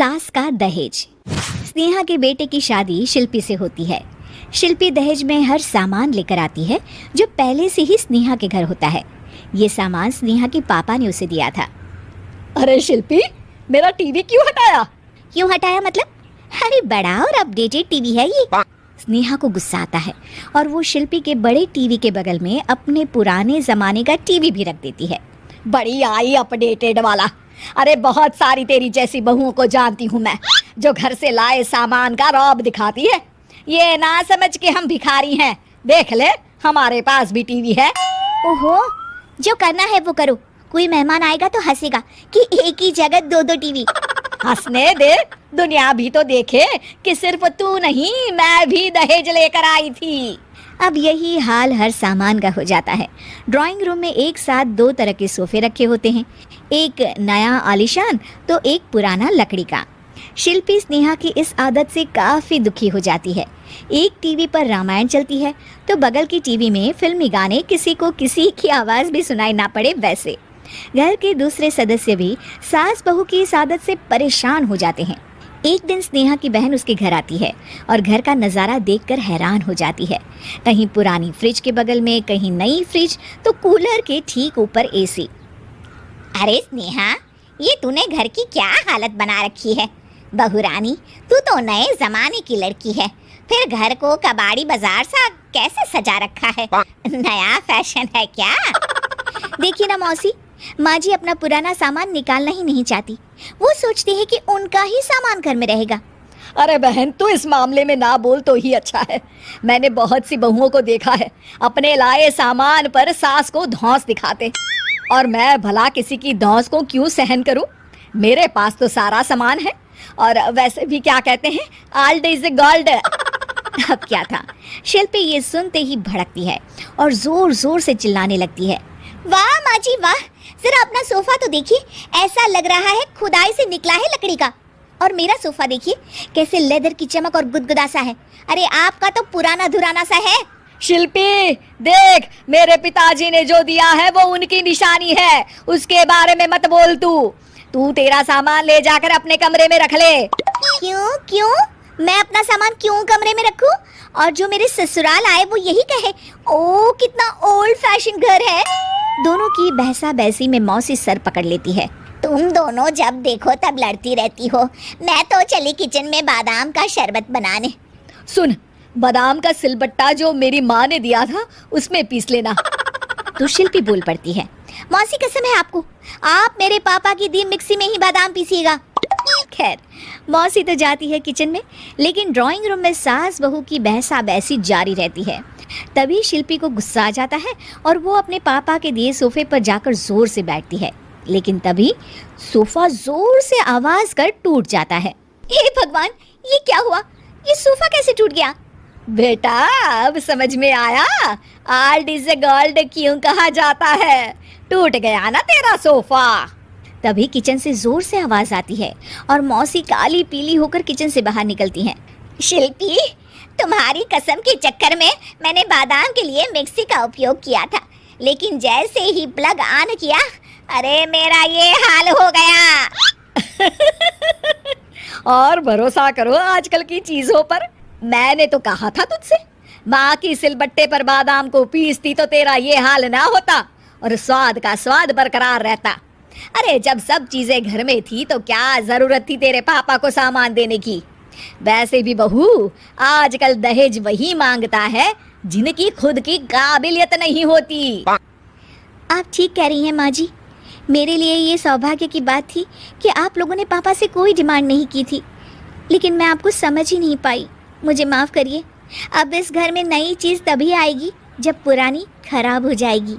सास का दहेज। स्नेहा के बेटे की शादी शिल्पी से होती है। शिल्पी दहेज में हर सामान लेकर आती है जो पहले से ही स्नेहा के घर होता है। ये सामान स्नेहा के पापा ने उसे दिया था। अरे शिल्पी, मेरा टीवी क्यों हटाया? क्यों हटाया मतलब? अरे बड़ा और अपडेटेड टीवी है ये। स्नेहा को गुस्सा आता है और वो शिल्पी के बड़े टीवी के बगल में अपने पुराने जमाने का टीवी भी रख देती है। बड़ी आई अपडेटेड वाला। अरे बहुत सारी तेरी जैसी बहुओं को जानती हूँ मैं, जो घर से लाए सामान का रौब दिखाती है। ये ना समझ के हम भिखारी हैं। देख ले, हमारे पास भी टीवी है। ओहो, जो करना है वो करो। कोई मेहमान आएगा तो हंसेगा कि एक ही जगह दो दो टीवी। हंसने दे, दुनिया भी तो देखे कि सिर्फ तू नहीं, मैं भी दहेज लेकर आई थी। अब यही हाल हर सामान का हो जाता है। ड्राइंग रूम में एक साथ दो तरह के सोफे रखे होते हैं, एक नया आलीशान तो एक पुराना लकड़ी का। शिल्पी स्नेहा की इस आदत से काफ़ी दुखी हो जाती है। एक टीवी पर रामायण चलती है तो बगल की टीवी में फिल्मी गाने, किसी को किसी की आवाज़ भी सुनाई ना पड़े वैसे। घर के दूसरे सदस्य भी सास बहू की इस आदत से परेशान हो जाते हैं। एक दिन स्नेहा की बहन उसके घर आती है और घर का नज़ारा देखकर हैरान हो जाती है। कहीं पुरानी फ्रिज के बगल में, कहीं नई फ्रिज तो कूलर के ठीक ऊपर एसी। अरे स्नेहा, ये तूने घर की क्या हालत बना रखी है? बहू रानी, तू तो नए जमाने की लड़की है, फिर घर को कबाड़ी बाजार सा कैसे सजा रखा है? नया फैशन है क्या? देखिए ना मौसी, माँ जी अपना पुराना सामान निकालना ही नहीं चाहती। वो सोचती है कि उनका ही सामान घर में रहेगा। अरे बहन, तू इस मामले में ना बोल तो ही अच्छा है। मैंने बहुत सी बहुओं को देखा है अपने लाए सामान पर सास को धौंस दिखाते, और मैं भला किसी की धौंस को क्यों सहन करूं? मेरे पास तो सारा सामान है, और वैसे भी क्या कहते हैं, ओल्ड इज गोल्ड। अब क्या था, शिल्पी ये सुनते ही भड़कती है और जोर जोर से चिल्लाने लगती है। वाह माँ जी वाह, जरा अपना सोफा तो देखिए, ऐसा लग रहा है खुदाई से निकला है लकड़ी का। और मेरा सोफा देखिए कैसे लेदर की चमक और गुदगुदा सा है। अरे आपका तो पुराना धुराना सा है। शिल्पी देख, मेरे पिताजी ने जो दिया है वो उनकी निशानी है, उसके बारे में मत बोल। तू तेरा सामान ले जाकर अपने कमरे में रख ले। क्यों? मैं अपना सामान क्यों कमरे में रखूं? और जो मेरे ससुराल आए वो यही कहे, ओ कितना ओल्ड फैशन घर है। दोनों की बहसा बहसी में मौसी सर पकड़ लेती है। तुम दोनों जब देखो तब लड़ती रहती हो। मैं तो चली किचन में बादाम का शरबत बनाने। सुन, बादाम का सिलबट्टा जो मेरी माँ ने दिया था उसमें पीस लेना। तो शिल्पी बोल पड़ती है, मौसी कसम है आपको, आप मेरे पापा की दी मिक्सी में ही बादाम पीसिएगा। खैर, मौसी तो जाती है किचन में, लेकिन ड्राइंग रूम में सास बहू की बहसा बहसी जारी रहती है। तभी शिल्पी को गुस्सा आ जाता है और वो अपने पापा के दिए सोफे पर जाकर जोर से बैठती है, लेकिन तभी सोफा जोर से आवाज कर टूट जाता है। हे भगवान, ये क्या हुआ? ये सोफा कैसे टूट गया? बेटा, अब समझ में आया ओल्ड इज गोल्ड क्यों कहा जाता है। टूट गया ना तेरा सोफा। तभी किचन से जोर से आवाज आती है और मौसी काली पीली होकर किचन से बाहर निकलती हैं। शिल्पी, तुम्हारी कसम के चक्कर में मैंने बादाम के लिए मिक्सी का उपयोग किया था, लेकिन जैसे ही प्लग ऑन किया, अरे मेरा ये हाल हो गया। और भरोसा करो आजकल की चीजों पर। मैंने तो कहा था तुझसे, माँ की सिलबट्टे पर बादाम को पीसती तो तेरा ये हाल ना होता और स्वाद का स्वाद बरकरार रहता। अरे जब सब चीजें घर में थी तो क्या जरूरत थी तेरे पापा को सामान देने की? वैसे भी बहू, आजकल दहेज वही मांगता है जिनकी खुद की काबिलियत नहीं होती। आप ठीक कह रही हैं माँ जी। मेरे लिए ये सौभाग्य की बात थी कि आप लोगों ने पापा से कोई डिमांड नहीं की थी, लेकिन मैं आपको समझ ही नहीं पाई। मुझे माफ़ करिए। अब इस घर में नई चीज़ तभी आएगी जब पुरानी खराब हो जाएगी।